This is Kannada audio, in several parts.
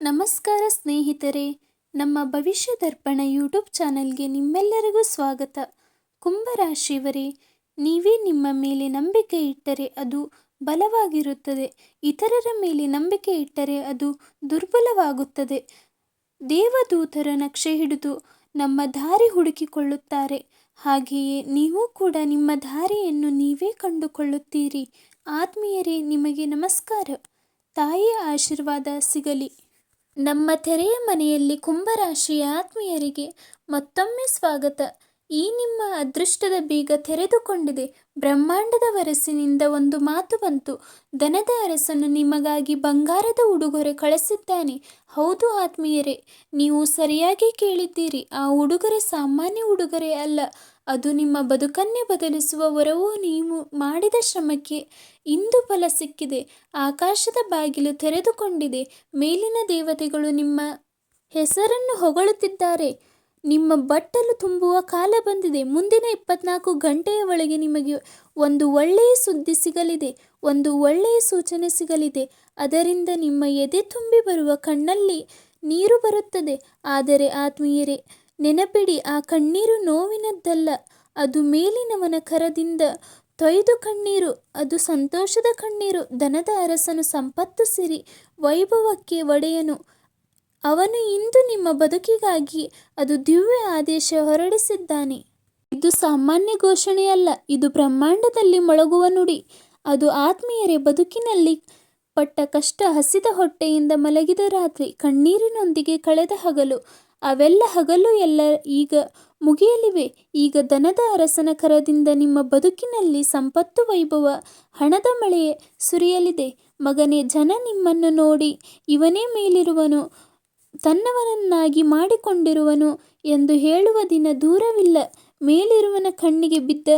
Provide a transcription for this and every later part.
ನಮಸ್ಕಾರ ಸ್ನೇಹಿತರೆ, ನಮ್ಮ ಭವಿಷ್ಯ ದರ್ಪಣ ಯೂಟ್ಯೂಬ್ ಚಾನಲ್ಗೆ ನಿಮ್ಮೆಲ್ಲರಿಗೂ ಸ್ವಾಗತ. ಕುಂಭರಾಶಿಯವರೇ, ನೀವೇ ನಿಮ್ಮ ಮೇಲೆ ನಂಬಿಕೆ ಇಟ್ಟರೆ ಅದು ಬಲವಾಗಿರುತ್ತದೆ. ಇತರರ ಮೇಲೆ ನಂಬಿಕೆ ಇಟ್ಟರೆ ಅದು ದುರ್ಬಲವಾಗುತ್ತದೆ. ದೇವದೂತರ ನಕ್ಷೆ ಹಿಡಿದು ನಮ್ಮ ದಾರಿ ಹುಡುಕಿಕೊಳ್ಳುತ್ತಾರೆ. ಹಾಗೆಯೇ ನೀವು ಕೂಡ ನಿಮ್ಮ ದಾರಿಯನ್ನು ನೀವೇ ಕಂಡುಕೊಳ್ಳುತ್ತೀರಿ. ಆತ್ಮೀಯರೇ, ನಿಮಗೆ ನಮಸ್ಕಾರ. ತಾಯಿಯ ಆಶೀರ್ವಾದ ಸಿಗಲಿ. ನಮ್ಮ ತೆರೆಯ ಮನೆಯಲ್ಲಿ ಕುಂಭರಾಶಿಯ ಆತ್ಮೀಯರಿಗೆ ಮತ್ತೊಮ್ಮೆ ಸ್ವಾಗತ. ಈ ನಿಮ್ಮ ಅದೃಷ್ಟದ ಬೀಗ ತೆರೆದುಕೊಂಡಿದೆ. ಬ್ರಹ್ಮಾಂಡದ ವರಸಿನಿಂದ ಒಂದು ಮಾತು ಬಂತು. ಧನದ ಅರಸನು ನಿಮಗಾಗಿ ಬಂಗಾರದ ಉಡುಗೊರೆ ಕಳಿಸಿದ್ದಾನೆ. ಹೌದು ಆತ್ಮೀಯರೇ, ನೀವು ಸರಿಯಾಗಿ ಕೇಳಿದ್ದೀರಿ. ಆ ಉಡುಗೊರೆ ಸಾಮಾನ್ಯ ಉಡುಗೊರೆ ಅಲ್ಲ. ಅದು ನಿಮ್ಮ ಬದುಕನ್ನೇ ಬದಲಿಸುವ ವರವು. ನೀವು ಮಾಡಿದ ಶ್ರಮಕ್ಕೆ ಇಂದು ಫಲ ಸಿಕ್ಕಿದೆ. ಆಕಾಶದ ಬಾಗಿಲು ತೆರೆದುಕೊಂಡಿದೆ. ಮೇಲಿನ ದೇವತೆಗಳು ನಿಮ್ಮ ಹೆಸರನ್ನು ಹೊಗಳುತ್ತಿದ್ದಾರೆ. ನಿಮ್ಮ ಬಟ್ಟಲು ತುಂಬುವ ಕಾಲ ಬಂದಿದೆ. ಮುಂದಿನ 24 ಗಂಟೆಯ ಒಳಗೆ ನಿಮಗೆ ಒಂದು ಒಳ್ಳೆಯ ಸುದ್ದಿ ಸಿಗಲಿದೆ. ಒಂದು ಒಳ್ಳೆಯ ಸೂಚನೆ ಸಿಗಲಿದೆ. ಅದರಿಂದ ನಿಮ್ಮ ಎದೆ ತುಂಬಿ ಬರುವ ಕಣ್ಣಲ್ಲಿ ನೀರು ಬರುತ್ತದೆ. ಆದರೆ ಆತ್ಮೀಯರೇ, ನೆನಪಿಡಿ, ಆ ಕಣ್ಣೀರು ನೋವಿನದ್ದಲ್ಲ. ಅದು ಮೇಲಿನವನ ಕರದಿಂದ ತೊಯ್ದು ಕಣ್ಣೀರು. ಅದು ಸಂತೋಷದ ಕಣ್ಣೀರು. ಧನದ ಅರಸನು ಸಂಪತ್ತು, ಸಿರಿ, ವೈಭವಕ್ಕೆ ಒಡೆಯನು. ಅವನು ಇಂದು ನಿಮ್ಮ ಬದುಕಿಗಾಗಿ ಅದು ದಿವ್ಯ ಆದೇಶ ಹೊರಡಿಸಿದ್ದಾನೆ. ಇದು ಸಾಮಾನ್ಯ ಘೋಷಣೆಯಲ್ಲ, ಇದು ಬ್ರಹ್ಮಾಂಡದಲ್ಲಿ ಮೊಳಗುವ ನುಡಿ. ಅದು ಆತ್ಮೀಯರೇ, ಬದುಕಿನಲ್ಲಿ ಪಟ್ಟ ಕಷ್ಟ, ಹಸಿದ ಹೊಟ್ಟೆಯಿಂದ ಮಲಗಿದ ರಾತ್ರಿ, ಕಣ್ಣೀರಿನೊಂದಿಗೆ ಕಳೆದ ಹಗಲು, ಅವೆಲ್ಲ ಹಗಲು ಎಲ್ಲ ಈಗ ಮುಗಿಯಲಿವೆ. ಈಗ ಧನದ ಅರಸನ ಕರದಿಂದ ನಿಮ್ಮ ಬದುಕಿನಲ್ಲಿ ಸಂಪತ್ತು, ವೈಭವ, ಹಣದ ಮಳೆ ಸುರಿಯಲಿದೆ. ಮಗನೇ, ಜನ ನಿಮ್ಮನ್ನು ನೋಡಿ ಇವನೇ ಮೇಲಿರುವನು, ತನ್ನವನನ್ನಾಗಿ ಮಾಡಿಕೊಂಡಿರುವನು ಎಂದು ಹೇಳುವ ದಿನ ದೂರವಿಲ್ಲ. ಮೇಲಿರುವನ ಕಣ್ಣಿಗೆ ಬಿದ್ದ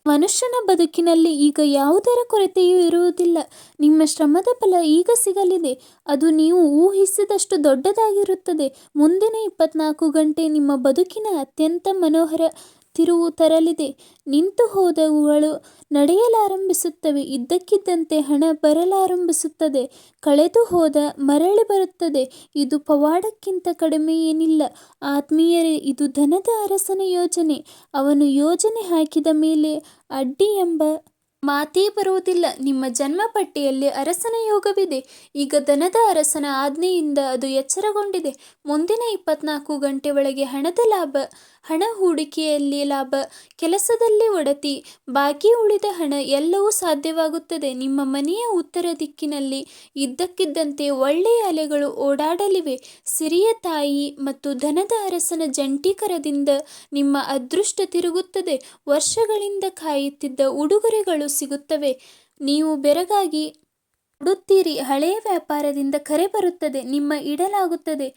ಮನುಷ್ಯನ ಬದುಕಿನಲ್ಲಿ ಈಗ ಯಾವುದರ ಕೊರತೆಯೂ ಇರುವುದಿಲ್ಲ. ನಿಮ್ಮ ಶ್ರಮದ ಫಲ ಈಗ ಸಿಗಲಿದೆ. ಅದು ನೀವು ಊಹಿಸಿದಷ್ಟು ದೊಡ್ಡದಾಗಿರುತ್ತದೆ. ಮುಂದಿನ 24 ಗಂಟೆ ನಿಮ್ಮ ಬದುಕಿನ ಅತ್ಯಂತ ಮನೋಹರ ತಿರುವು ತರಲಿದೆ. ನಿಂತು ಹೋದವುಗಳು ನಡೆಯಲಾರಂಭಿಸುತ್ತವೆ. ಇದ್ದಕ್ಕಿದ್ದಂತೆ ಹಣ ಬರಲಾರಂಭಿಸುತ್ತದೆ. ಕಳೆದು ಹೋದ ಮರಳಿ ಬರುತ್ತದೆ. ಇದು ಪವಾಡಕ್ಕಿಂತ ಕಡಿಮೆ ಏನಿಲ್ಲ. ಆತ್ಮೀಯರೇ, ಇದು ಧನದ ಅರಸನ ಯೋಜನೆ. ಅವನು ಯೋಜನೆ ಹಾಕಿದ ಮೇಲೆ ಅಡ್ಡಿ ಎಂಬ ಮಾತೇ ಬರುವುದಿಲ್ಲ. ನಿಮ್ಮ ಜನ್ಮ ಪಟ್ಟಿಯಲ್ಲಿ ಅರಸನ ಯೋಗವಿದೆ. ಈಗ ಧನದ ಅರಸನ ಆಜ್ಞೆಯಿಂದ ಅದು ಎಚ್ಚರಗೊಂಡಿದೆ. ಮುಂದಿನ 24 ಗಂಟೆ ಒಳಗೆ ಹಣದ ಲಾಭ, ಹಣ ಹೂಡಿಕೆಯಲ್ಲಿ ಲಾಭ, ಕೆಲಸದಲ್ಲಿ ಒಡತಿ, ಬಾಕಿ ಉಳಿದ ಹಣ ಎಲ್ಲವೂ ಸಾಧ್ಯವಾಗುತ್ತದೆ. ನಿಮ್ಮ ಮನೆಯ ಉತ್ತರ ದಿಕ್ಕಿನಲ್ಲಿ ಇದ್ದಕ್ಕಿದ್ದಂತೆ ಒಳ್ಳೆಯ ಅಲೆಗಳು ಓಡಾಡಲಿವೆ. ಸಿರಿಯ ತಾಯಿ ಮತ್ತು ಧನದ ಅರಸನ ಜಂಟಿ ಕರದಿಂದ ನಿಮ್ಮ ಅದೃಷ್ಟ ತಿರುಗುತ್ತದೆ. ವರ್ಷಗಳಿಂದ ಕಾಯುತ್ತಿದ್ದ ಉಡುಗೊರೆಗಳು ಸಿಗುತ್ತವೆ. ನೀವು ಬೆರಗಾಗಿ ಕೊಡುತ್ತೀರಿ. ಹಳೆಯ ವ್ಯಾಪಾರದಿಂದ ಕರೆ ಬರುತ್ತದೆ. ನಿಮ್ಮ ಇಡಲಾಗುತ್ತದೆ.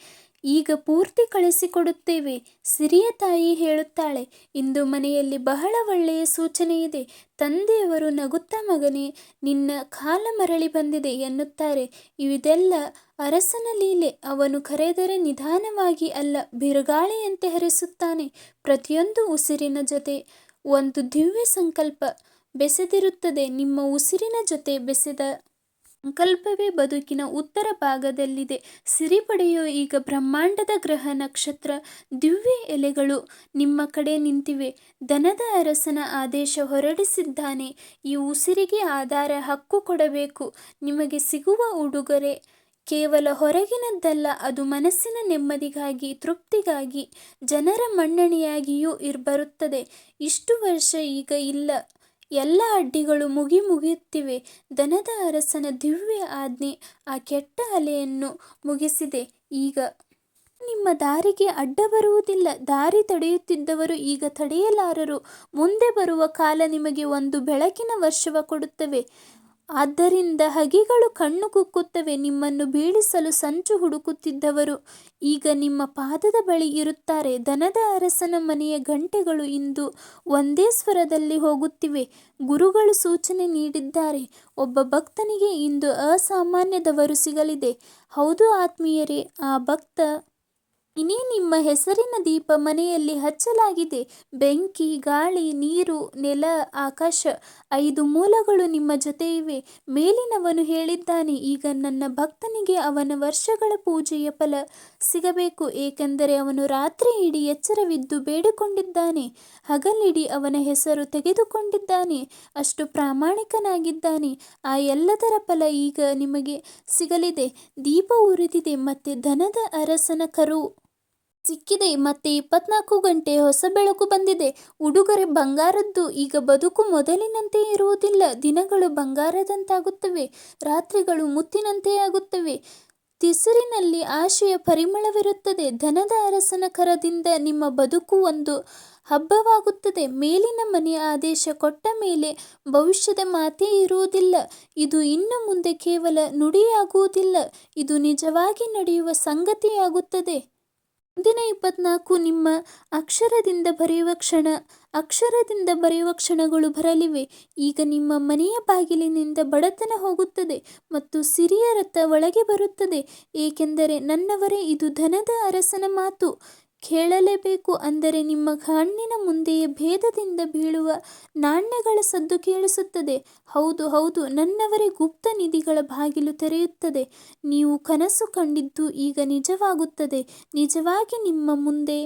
ಈಗ ಪೂರ್ತಿ ಕಳಿಸಿಕೊಡುತ್ತೇವೆ. ಸಿರಿಯ ತಾಯಿ ಹೇಳುತ್ತಾಳೆ, ಇಂದು ಮನೆಯಲ್ಲಿ ಬಹಳ ಒಳ್ಳೆಯ ಸೂಚನೆ ಇದೆ. ತಂದೆಯವರು ನಗುತ್ತಾ, ಮಗನೇ, ನಿನ್ನ ಕಾಲ ಮರಳಿ ಬಂದಿದೆ ಎನ್ನುತ್ತಾರೆ. ಇದೆಲ್ಲ ಅರಸನ ಲೀಲೆ. ಅವನು ಕರೆದರೆ ನಿಧಾನವಾಗಿ ಅಲ್ಲ, ಬಿರುಗಾಳಿಯಂತೆ ಹರಿಸುತ್ತಾನೆ. ಪ್ರತಿಯೊಂದು ಉಸಿರಿನ ಜೊತೆ ಒಂದು ದಿವ್ಯ ಸಂಕಲ್ಪ ಬೆಸೆದಿರುತ್ತದೆ. ನಿಮ್ಮ ಉಸಿರಿನ ಜೊತೆ ಬೆಸೆದ ಸಂಕಲ್ಪವೇ ಬದುಕಿನ ಉತ್ತರ ಭಾಗದಲ್ಲಿದೆ. ಸಿರಿ ಪಡೆಯೋ ಈಗ ಬ್ರಹ್ಮಾಂಡದ ಗ್ರಹ, ನಕ್ಷತ್ರ, ದಿವ್ಯ ಎಲೆಗಳು ನಿಮ್ಮ ಕಡೆ ನಿಂತಿವೆ. ಧನದ ಅರಸನ ಆದೇಶ ಹೊರಡಿಸಿದ್ದಾನೆ. ಈ ಉಸಿರಿಗೆ ಆಧಾರ, ಹಕ್ಕು ಕೊಡಬೇಕು. ನಿಮಗೆ ಸಿಗುವ ಉಡುಗೊರೆ ಕೇವಲ ಹೊರಗಿನದ್ದಲ್ಲ. ಅದು ಮನಸ್ಸಿನ ನೆಮ್ಮದಿಗಾಗಿ, ತೃಪ್ತಿಗಾಗಿ, ಜನರ ಮನ್ನಣೆಯಾಗಿಯೂ ಬರುತ್ತದೆ. ಇಷ್ಟು ವರ್ಷ ಈಗ ಇಲ್ಲ. ಎಲ್ಲ ಅಡ್ಡಿಗಳು ಮುಗಿಯುತ್ತಿವೆ. ಧನದ ಅರಸನ ದಿವ್ಯ ಆಜ್ಞೆ ಆ ಕೆಟ್ಟ ಅಲೆಯನ್ನು ಮುಗಿಸಿದೆ. ಈಗ ನಿಮ್ಮ ದಾರಿಗೆ ಅಡ್ಡ ಬರುವುದಿಲ್ಲ. ದಾರಿ ತಡೆಯುತ್ತಿದ್ದವರು ಈಗ ತಡೆಯಲಾರರು. ಮುಂದೆ ಬರುವ ಕಾಲ ನಿಮಗೆ ಒಂದು ಬೆಳಕಿನ ವರ್ಷವ ಕೊಡುತ್ತವೆ. ಆದ್ದರಿಂದ ಹಗೆಗಳು ಕಣ್ಣು ಕುಕ್ಕುತ್ತವೆ. ನಿಮ್ಮನ್ನು ಬೀಳಿಸಲು ಸಂಚು ಹುಡುಕುತ್ತಿದ್ದವರು ಈಗ ನಿಮ್ಮ ಪಾದದ ಬಳಿ ಇರುತ್ತಾರೆ. ಧನದ ಅರಸನ ಮನೆಯ ಗಂಟೆಗಳು ಇಂದು ಒಂದೇ ಸ್ವರದಲ್ಲಿ ಹೋಗುತ್ತಿವೆ. ಗುರುಗಳು ಸೂಚನೆ ನೀಡಿದ್ದಾರೆ. ಒಬ್ಬ ಭಕ್ತನಿಗೆ ಇಂದು ಅಸಾಮಾನ್ಯದವರು ಸಿಗಲಿದೆ. ಹೌದು ಆತ್ಮೀಯರೇ, ಆ ಭಕ್ತ ಇನ್ನೇ ನಿಮ್ಮ ಹೆಸರಿನ ದೀಪ ಮನೆಯಲ್ಲಿ ಹಚ್ಚಲಾಗಿದೆ. ಬೆಂಕಿ, ಗಾಳಿ, ನೀರು, ನೆಲ, ಆಕಾಶ 5 ಮೂಲಗಳು ನಿಮ್ಮ ಜೊತೆ ಇವೆ. ಮೇಲಿನವನು ಹೇಳಿದ್ದಾನೆ, ಈಗ ನನ್ನ ಭಕ್ತನಿಗೆ ಅವನ ವರ್ಷಗಳ ಪೂಜೆಯ ಫಲ ಸಿಗಬೇಕು, ಏಕೆಂದರೆ ಅವನು ರಾತ್ರಿ ಇಡೀ ಎಚ್ಚರವಿದ್ದು ಬೇಡಿಕೊಂಡಿದ್ದಾನೆ, ಹಗಲಿಡೀ ಅವನ ಹೆಸರು ತೆಗೆದುಕೊಂಡಿದ್ದಾನೆ, ಅಷ್ಟು ಪ್ರಾಮಾಣಿಕನಾಗಿದ್ದಾನೆ. ಆ ಎಲ್ಲದರ ಫಲ ಈಗ ನಿಮಗೆ ಸಿಗಲಿದೆ. ದೀಪ ಉರಿದಿದೆ ಮತ್ತೆ ಧನದ ಅರಸನ ಕರು ಸಿಕ್ಕಿದೆ. ಮತ್ತೆ 24 ಗಂಟೆ ಹೊಸ ಬೆಳಕು ಬಂದಿದೆ. ಉಡುಗೊರೆ ಬಂಗಾರದ್ದು. ಈಗ ಬದುಕು ಮೊದಲಿನಂತೆ ಇರುವುದಿಲ್ಲ. ದಿನಗಳು ಬಂಗಾರದಂತಾಗುತ್ತವೆ, ರಾತ್ರಿಗಳು ಮುತ್ತಿನಂತೆ ಆಗುತ್ತವೆ. ತಿಸುರಿನಲ್ಲಿ ಆಶೆಯ ಪರಿಮಳವಿರುತ್ತದೆ. ಧನದ ಅರಸನ ಕರದಿಂದ ನಿಮ್ಮ ಬದುಕು ಒಂದು ಹಬ್ಬವಾಗುತ್ತದೆ. ಮೇಲಿನ ಮನೆ ಆದೇಶ ಕೊಟ್ಟ ಮೇಲೆ ಭವಿಷ್ಯದ ಮಾತೇ ಇರುವುದಿಲ್ಲ. ಇದು ಇನ್ನು ಮುಂದೆ ಕೇವಲ ನುಡಿಯಾಗುವುದಿಲ್ಲ, ಇದು ನಿಜವಾಗಿ ನಡೆಯುವ ಸಂಗತಿಯಾಗುತ್ತದೆ. ಮುಂದಿನ 24 ನಿಮ್ಮ ಅಕ್ಷರದಿಂದ ಬರೆಯುವ ಕ್ಷಣಗಳು ಬರಲಿವೆ. ಈಗ ನಿಮ್ಮ ಮನೆಯ ಬಾಗಿಲಿನಿಂದ ಬಡತನ ಹೋಗುತ್ತದೆ ಮತ್ತು ಸಿರಿಯ ರಥ ಒಳಗೆ ಬರುತ್ತದೆ, ಏಕೆಂದರೆ ನನ್ನವರೇ, ಇದು ಧನದ ಅರಸನ ಮಾತು. ಕೇಳಲೇಬೇಕು. ಅಂದರೆ ನಿಮ್ಮ ಕಣ್ಣಿನ ಮುಂದೆಯೇ ಭೇದದಿಂದ ಬೀಳುವ ನಾಣ್ಯಗಳ ಸದ್ದು ಕೇಳಿಸುತ್ತದೆ. ಹೌದು ಹೌದು, ನನ್ನವರೇ, ಗುಪ್ತ ನಿಧಿಗಳ ಬಾಗಿಲು ತೆರೆಯುತ್ತದೆ. ನೀವು ಕನಸು ಕಂಡಿದ್ದು ಈಗ ನಿಜವಾಗುತ್ತದೆ. ನಿಜವಾಗಿ ನಿಮ್ಮ ಮುಂದೆ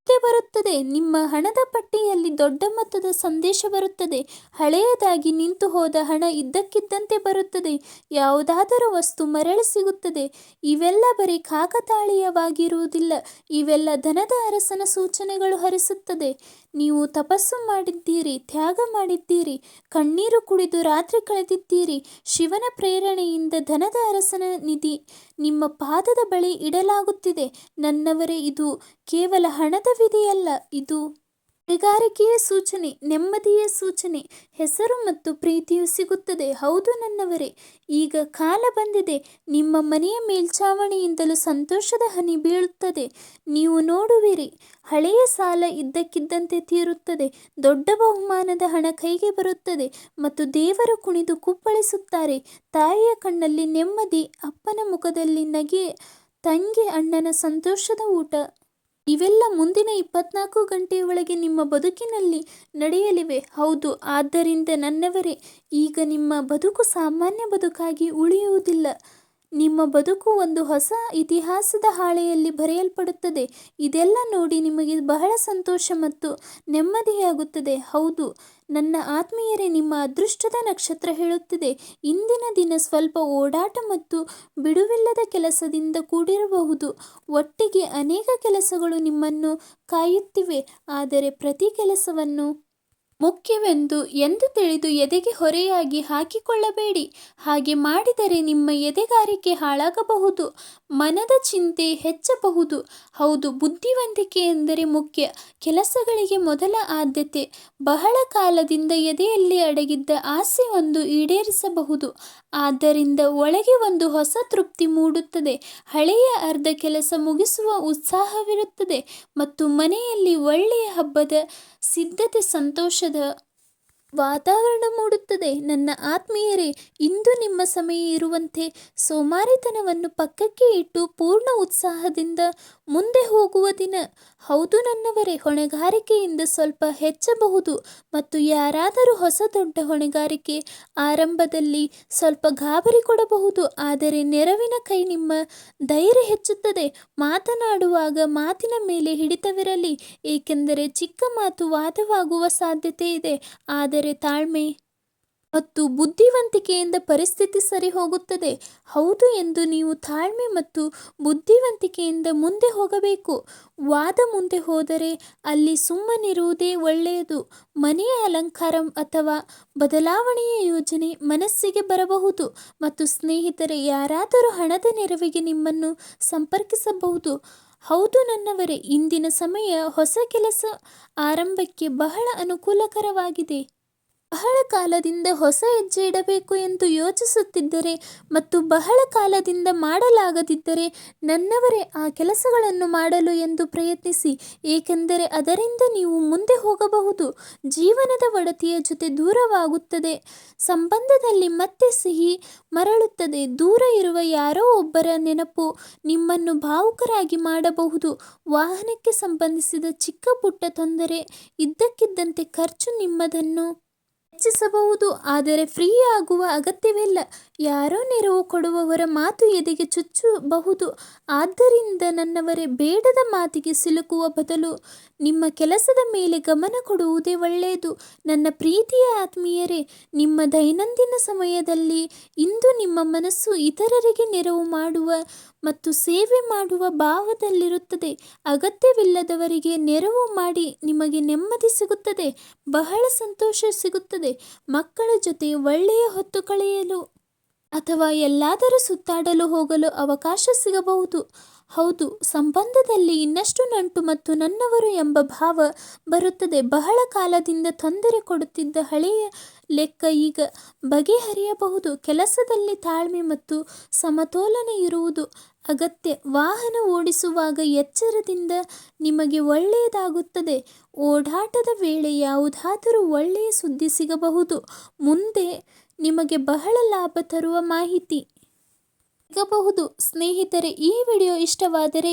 ಬರುತ್ತದೆ. ನಿಮ್ಮ ಹಣದ ಪಟ್ಟಿಯಲ್ಲಿ ದೊಡ್ಡ ಮೊತ್ತದ ಸಂದೇಶ ಬರುತ್ತದೆ. ಹಳೆಯದಾಗಿ ನಿಂತು ಹೋದ ಹಣ ಇದ್ದಕ್ಕಿದ್ದಂತೆ ಬರುತ್ತದೆ. ಯಾವುದಾದರೂ ವಸ್ತು ಮರಳಿ ಸಿಗುತ್ತದೆ. ಇವೆಲ್ಲ ಬರೀ ಕಾಕತಾಳೀಯವಾಗಿರುವುದಿಲ್ಲ, ಇವೆಲ್ಲ ಧನದ ಅರಸನ ಸೂಚನೆಗಳು ಹರಿಸುತ್ತದೆ. ನೀವು ತಪಸ್ಸು ಮಾಡಿದ್ದೀರಿ, ತ್ಯಾಗ ಮಾಡಿದ್ದೀರಿ, ಕಣ್ಣೀರು ಕುಡಿದು ರಾತ್ರಿ ಕಳೆದಿದ್ದೀರಿ. ಶಿವನ ಪ್ರೇರಣೆಯಿಂದ ಧನದ ಅರಸನ ನಿಧಿ ನಿಮ್ಮ ಪಾದದ ಬಳಿ ಇಡಲಾಗುತ್ತಿದೆ. ನನ್ನವರೇ, ಇದು ಕೇವಲ ಹಣದ ವಿಧಿಯಲ್ಲ, ಇದು ಹೊಣೆಗಾರಿಕೆಯ ಸೂಚನೆ, ನೆಮ್ಮದಿಯ ಸೂಚನೆ. ಹೆಸರು ಮತ್ತು ಪ್ರೀತಿಯು ಸಿಗುತ್ತದೆ. ಹೌದು ನನ್ನವರೇ, ಈಗ ಕಾಲ ಬಂದಿದೆ. ನಿಮ್ಮ ಮನೆಯ ಮೇಲ್ಛಾವಣಿಯಿಂದಲೂ ಸಂತೋಷದ ಹನಿ ಬೀಳುತ್ತದೆ. ನೀವು ನೋಡುವಿರಿ, ಹಳೆಯ ಸಾಲ ಇದ್ದಕ್ಕಿದ್ದಂತೆ ತೀರುತ್ತದೆ. ದೊಡ್ಡ ಬಹುಮಾನದ ಹಣ ಕೈಗೆ ಬರುತ್ತದೆ ಮತ್ತು ದೇವರು ಕುಣಿದು ಕುಪ್ಪಳಿಸುತ್ತಾರೆ. ತಾಯಿಯ ಕಣ್ಣಲ್ಲಿ ನೆಮ್ಮದಿ, ಅಪ್ಪನ ಮುಖದಲ್ಲಿ ನಗೆ, ತಂಗಿ ಅಣ್ಣನ ಸಂತೋಷದ ಊಟ. ಇವೆಲ್ಲ ಮುಂದಿನ 24 ಗಂಟೆಯೊಳಗೆ ನಿಮ್ಮ ಬದುಕಿನಲ್ಲಿ ನಡೆಯಲಿವೆ. ಹೌದು, ಆದ್ದರಿಂದ ನನ್ನವರೇ, ಈಗ ನಿಮ್ಮ ಬದುಕು ಸಾಮಾನ್ಯ ಬದುಕಾಗಿ ಉಳಿಯುವುದಿಲ್ಲ. ನಿಮ್ಮ ಬದುಕು ಒಂದು ಹೊಸ ಇತಿಹಾಸದ ಹಾಳೆಯಲ್ಲಿ ಬರೆಯಲ್ಪಡುತ್ತದೆ. ಇದೆಲ್ಲ ನೋಡಿ ನಿಮಗೆ ಬಹಳ ಸಂತೋಷ ಮತ್ತು ನೆಮ್ಮದಿಯಾಗುತ್ತದೆ. ಹೌದು ನನ್ನ ಆತ್ಮೀಯರೇ, ನಿಮ್ಮ ಅದೃಷ್ಟದ ನಕ್ಷತ್ರ ಹೇಳುತ್ತಿದೆ, ಇಂದಿನ ದಿನ ಸ್ವಲ್ಪ ಓಡಾಟ ಮತ್ತು ಬಿಡುವಿಲ್ಲದ ಕೆಲಸದಿಂದ ಕೂಡಿರಬಹುದು. ಒಟ್ಟಿಗೆ ಅನೇಕ ಕೆಲಸಗಳು ನಿಮ್ಮನ್ನು ಕಾಯುತ್ತಿವೆ, ಆದರೆ ಪ್ರತಿ ಕೆಲಸವನ್ನು ಮುಖ್ಯವೆಂದು ತಿಳಿದು ಎದೆಗೆ ಹೊರೆಯಾಗಿ ಹಾಕಿಕೊಳ್ಳಬೇಡಿ. ಹಾಗೆ ಮಾಡಿದರೆ ನಿಮ್ಮ ಎದೆಗಾರಿಕೆ ಹಾಳಾಗಬಹುದು, ಮನದ ಚಿಂತೆ ಹೆಚ್ಚಬಹುದು. ಹೌದು, ಬುದ್ಧಿವಂತಿಕೆ ಎಂದರೆ ಮುಖ್ಯ ಕೆಲಸಗಳಿಗೆ ಮೊದಲ ಆದ್ಯತೆ. ಬಹಳ ಕಾಲದಿಂದ ಎದೆಯಲ್ಲಿ ಅಡಗಿದ್ದ ಆಸೆಯೊಂದು ಈಡೇರಿಸಬಹುದು. ಆದ್ದರಿಂದ ಒಳಗೆ ಒಂದು ಹೊಸ ತೃಪ್ತಿ ಮೂಡುತ್ತದೆ. ಹಳೆಯ ಅರ್ಧ ಕೆಲಸ ಮುಗಿಸುವ ಉತ್ಸಾಹವಿರುತ್ತದೆ ಮತ್ತು ಮನೆಯಲ್ಲಿ ಒಳ್ಳೆಯ ಹಬ್ಬದ ಸಿದ್ಧತೆ, ಸಂತೋಷದ ವಾತಾವರಣ ಮೂಡುತ್ತದೆ. ನನ್ನ ಆತ್ಮೀಯರೇ, ಇಂದು ನಿಮ್ಮ ಸಮಯ ಇರುವಂತೆ ಸೋಮಾರಿತನವನ್ನು ಪಕ್ಕಕ್ಕೆ ಇಟ್ಟು ಪೂರ್ಣ ಉತ್ಸಾಹದಿಂದ ಮುಂದೆ ಹೋಗುವ ದಿನ. ಹೌದು ನನ್ನವರೇ, ಹೊಣೆಗಾರಿಕೆಯಿಂದ ಸ್ವಲ್ಪ ಹೆಚ್ಚಬಹುದು ಮತ್ತು ಯಾರಾದರೂ ಹೊಸ ದೊಡ್ಡ ಹೊಣೆಗಾರಿಕೆ ಆರಂಭದಲ್ಲಿ ಸ್ವಲ್ಪ ಗಾಬರಿ ಕೊಡಬಹುದು, ಆದರೆ ನೆರವಿನ ಕೈ ನಿಮ್ಮ ಧೈರ್ಯ ಹೆಚ್ಚುತ್ತದೆ. ಮಾತನಾಡುವಾಗ ಮಾತಿನ ಮೇಲೆ ಹಿಡಿತವಿರಲಿ, ಏಕೆಂದರೆ ಚಿಕ್ಕ ಮಾತು ವಾದವಾಗುವ ಸಾಧ್ಯತೆ ಇದೆ, ಆದರೆ ತಾಳ್ಮೆ ಮತ್ತು ಬುದ್ಧಿವಂತಿಕೆಯಿಂದ ಪರಿಸ್ಥಿತಿ ಸರಿ ಹೋಗುತ್ತದೆ. ಹೌದು ಎಂದು ನೀವು ತಾಳ್ಮೆ ಮತ್ತು ಬುದ್ಧಿವಂತಿಕೆಯಿಂದ ಮುಂದೆ ಹೋಗಬೇಕು. ವಾದ ಮುಂದೆ ಹೋದರೆ ಅಲ್ಲಿ ಸುಮ್ಮನಿರುವುದೇ ಒಳ್ಳೆಯದು. ಮನೆಯ ಅಲಂಕಾರ ಅಥವಾ ಬದಲಾವಣೆಯ ಯೋಜನೆ ಮನಸ್ಸಿಗೆ ಬರಬಹುದು ಮತ್ತು ಸ್ನೇಹಿತರೆ, ಯಾರಾದರೂ ಹಣದ ನೆರವಿಗೆ ನಿಮ್ಮನ್ನು ಸಂಪರ್ಕಿಸಬಹುದು. ಹೌದು ನನ್ನವರೇ, ಇಂದಿನ ಸಮಯ ಹೊಸ ಕೆಲಸ ಆರಂಭಕ್ಕೆ ಬಹಳ ಅನುಕೂಲಕರವಾಗಿದೆ. ಬಹಳ ಕಾಲದಿಂದ ಹೊಸ ಹೆಜ್ಜೆ ಇಡಬೇಕು ಎಂದು ಯೋಚಿಸುತ್ತಿದ್ದರೆ ಮತ್ತು ಬಹಳ ಕಾಲದಿಂದ ಮಾಡಲಾಗದಿದ್ದರೆ ನನ್ನವರೇ ಆ ಕೆಲಸಗಳನ್ನು ಮಾಡಲು ಎಂದು ಪ್ರಯತ್ನಿಸಿ, ಏಕೆಂದರೆ ಅದರಿಂದ ನೀವು ಮುಂದೆ ಹೋಗಬಹುದು. ಜೀವನದ ಒಡತಿಯ ಜೊತೆ ದೂರವಾಗುತ್ತದೆ, ಸಂಬಂಧದಲ್ಲಿ ಮತ್ತೆ ಸಿಹಿ ಮರಳುತ್ತದೆ. ದೂರ ಇರುವ ಯಾರೋ ಒಬ್ಬರ ನೆನಪು ನಿಮ್ಮನ್ನು ಭಾವುಕರಾಗಿ ಮಾಡಬಹುದು. ವಾಹನಕ್ಕೆ ಸಂಬಂಧಿಸಿದ ಚಿಕ್ಕ ಪುಟ್ಟ ತೊಂದರೆ ಇದ್ದಕ್ಕಿದ್ದಂತೆ ಖರ್ಚು ನಿಮ್ಮದನ್ನು ಹೆಚ್ಚಿಸಬಹುದು, ಆದರೆ ಫ್ರೀ ಆಗುವ ಅಗತ್ಯವಿಲ್ಲ. ಯಾರೋ ನೆರವು ಕೊಡುವವರ ಮಾತು ಎದೆಗೆ ಚುಚ್ಚಬಹುದು. ಆದ್ದರಿಂದ ನನ್ನವರೇ, ಬೇಡದ ಮಾತಿಗೆ ಸಿಲುಕುವ ಬದಲು ನಿಮ್ಮ ಕೆಲಸದ ಮೇಲೆ ಗಮನ ಕೊಡುವುದೇ ಒಳ್ಳೆಯದು. ನನ್ನ ಪ್ರೀತಿಯ ಆತ್ಮೀಯರೇ, ನಿಮ್ಮ ದೈನಂದಿನ ಸಮಯದಲ್ಲಿ ಇಂದು ನಿಮ್ಮ ಮನಸ್ಸು ಇತರರಿಗೆ ನೆರವು ಮಾಡುವ ಮತ್ತು ಸೇವೆ ಮಾಡುವ ಭಾವದಲ್ಲಿರುತ್ತದೆ. ಅಗತ್ಯವಿಲ್ಲದವರಿಗೆ ನೆರವು ಮಾಡಿ ನಿಮಗೆ ನೆಮ್ಮದಿ ಸಿಗುತ್ತದೆ, ಬಹಳ ಸಂತೋಷ ಸಿಗುತ್ತದೆ. ಮಕ್ಕಳ ಜೊತೆ ಒಳ್ಳೆಯ ಹೊತ್ತು ಕಳೆಯಲು ಅಥವಾ ಎಲ್ಲಾದರೂ ಸುತ್ತಾಡಲು ಹೋಗಲು ಅವಕಾಶ ಸಿಗಬಹುದು. ಹೌದು, ಸಂಬಂಧದಲ್ಲಿ ಇನ್ನಷ್ಟು ನಂಟು ಮತ್ತು ನನ್ನವರು ಎಂಬ ಭಾವ ಬರುತ್ತದೆ. ಬಹಳ ಕಾಲದಿಂದ ತೊಂದರೆ ಕೊಡುತ್ತಿದ್ದ ಹಳೆಯ ಲೆಕ್ಕ ಈಗ ಬಗೆಹರಿಯಬಹುದು. ಕೆಲಸದಲ್ಲಿ ತಾಳ್ಮೆ ಮತ್ತು ಸಮತೋಲನ ಇರುವುದು ಅಗತ್ಯ. ವಾಹನ ಓಡಿಸುವಾಗ ಎಚ್ಚರದಿಂದ ನಿಮಗೆ ಒಳ್ಳೆಯದಾಗುತ್ತದೆ. ಓಡಾಟದ ವೇಳೆ ಯಾವುದಾದರೂ ಒಳ್ಳೆಯ ಸುದ್ದಿ ಸಿಗಬಹುದು. ಮುಂದೆ ನಿಮಗೆ ಬಹಳ ಲಾಭ ತರುವ ಮಾಹಿತಿ ಸಿಗಬಹುದು. ಸ್ನೇಹಿತರೆ, ಈ ವಿಡಿಯೋ ಇಷ್ಟವಾದರೆ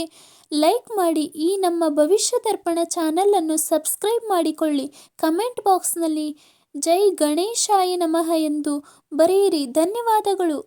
ಲೈಕ್ ಮಾಡಿ. ಈ ನಮ್ಮ ಭವಿಷ್ಯ ದರ್ಪಣ ಚಾನಲನ್ನು ಸಬ್ಸ್ಕ್ರೈಬ್ ಮಾಡಿಕೊಳ್ಳಿ. ಕಮೆಂಟ್ ಬಾಕ್ಸ್ನಲ್ಲಿ ಜೈ ಗಣೇಶಾಯ ನಮಃ ಎಂದು ಬರೆಯಿರಿ. ಧನ್ಯವಾದಗಳು.